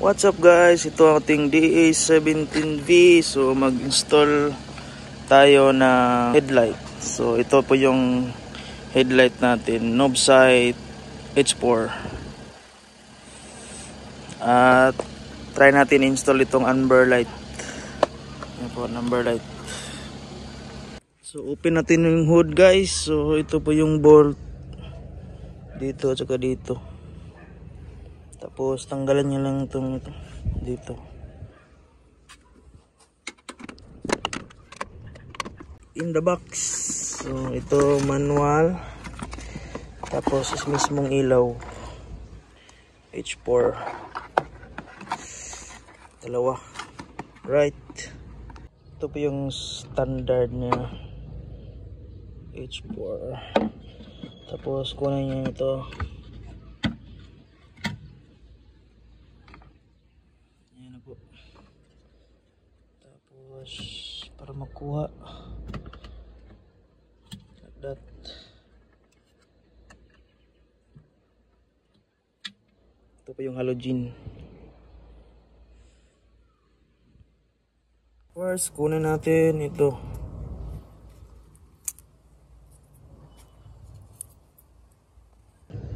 What's up guys, ito ang ating DA17V. So mag-install tayo na headlight. So ito po yung headlight natin, Novsight H4. At try natin install itong amber light. Yan po, amber light. So open natin yung hood guys. So ito po yung bolt dito at saka dito. Tapos tanggalan nyo lang itong dito. In the box. So ito manual. Tapos is mismong ilaw. H4. Dalawa. Right. Ito po yung standard niya. H4. Tapos kunin nyo ito. Tapos para makuha like that. Ito pa yung halogen. First kunin natin ito.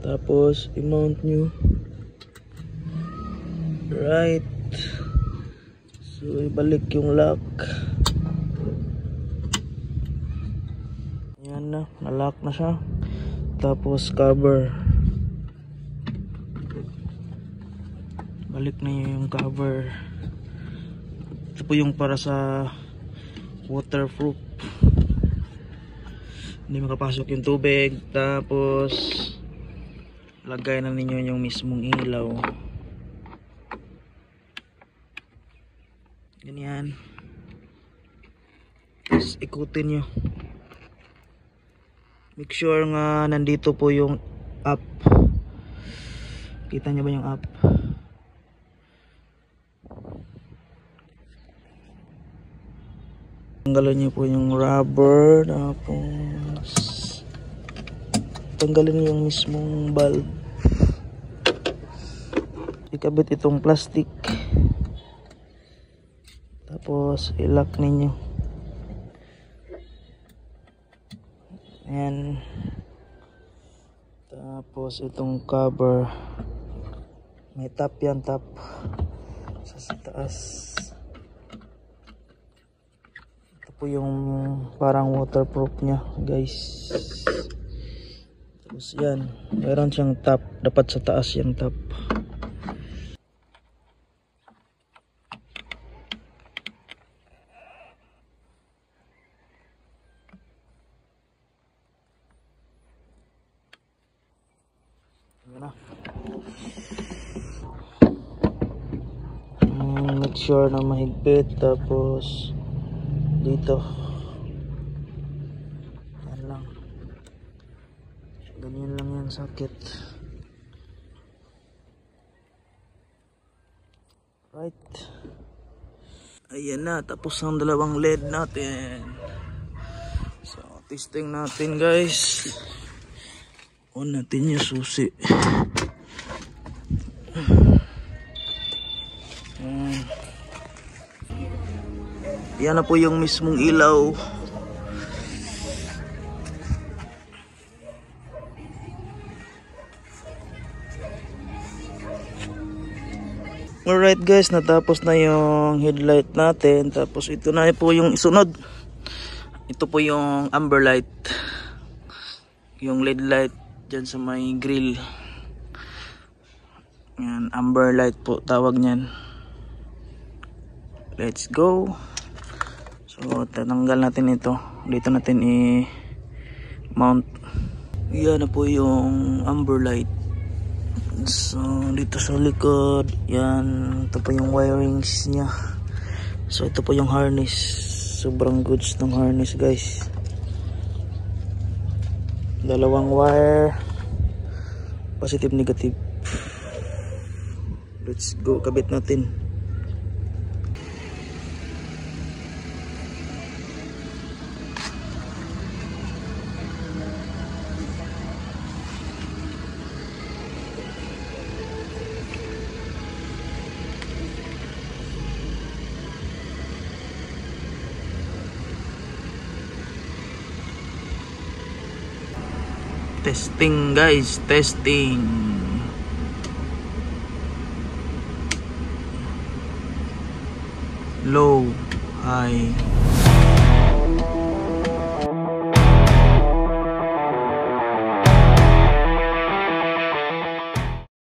Tapos i-mount nyo right. So ibalik yung lock. Yan na, na-lock na siya. Tapos cover. Balik na yung cover. Ito po yung para sa waterproof. Hindi makapasok yung tubig. Tapos lagay na ninyo yung mismong ilaw. Ganyan. Tapos ikutin nyo. Make sure nga nandito po yung up. Kita nyo ba yung up? Tanggalin nyo po yung rubber. Tapos tanggalin nyo yung mismong bulb. Ikabit itong plastic. Tapos i-lock ninyo. Ayan. Tapos itong cover. May top yan, top. Sa taas. Ito po yung parang waterproof nya guys. Tapos yan. Meron siyang top. Dapat sa taas yung top. Make sure na mahigpit. Tapos dito yan lang, ganyan lang yung socket. Right, ayan na, tapos ang dalawang LED natin. So testing natin guys. On natin yung susi. Yan na po yung mismong ilaw. Alright guys, natapos na yung headlight natin. Tapos ito na po yung isunod. Ito po yung amber light. Yung LED light dyan sa may grill. Yan, amber light po tawag nyan. Let's go. So tatanggal natin ito. Dito natin i-mount. Yan na po yung amber light. So dito sa likod. Yan. Ito po yung wirings nya. So ito po yung harness. Sobrang goods ng harness guys. Dalawang wire. Positive, negative. Let's go. Kabit natin. Testing guys, testing. Low, high.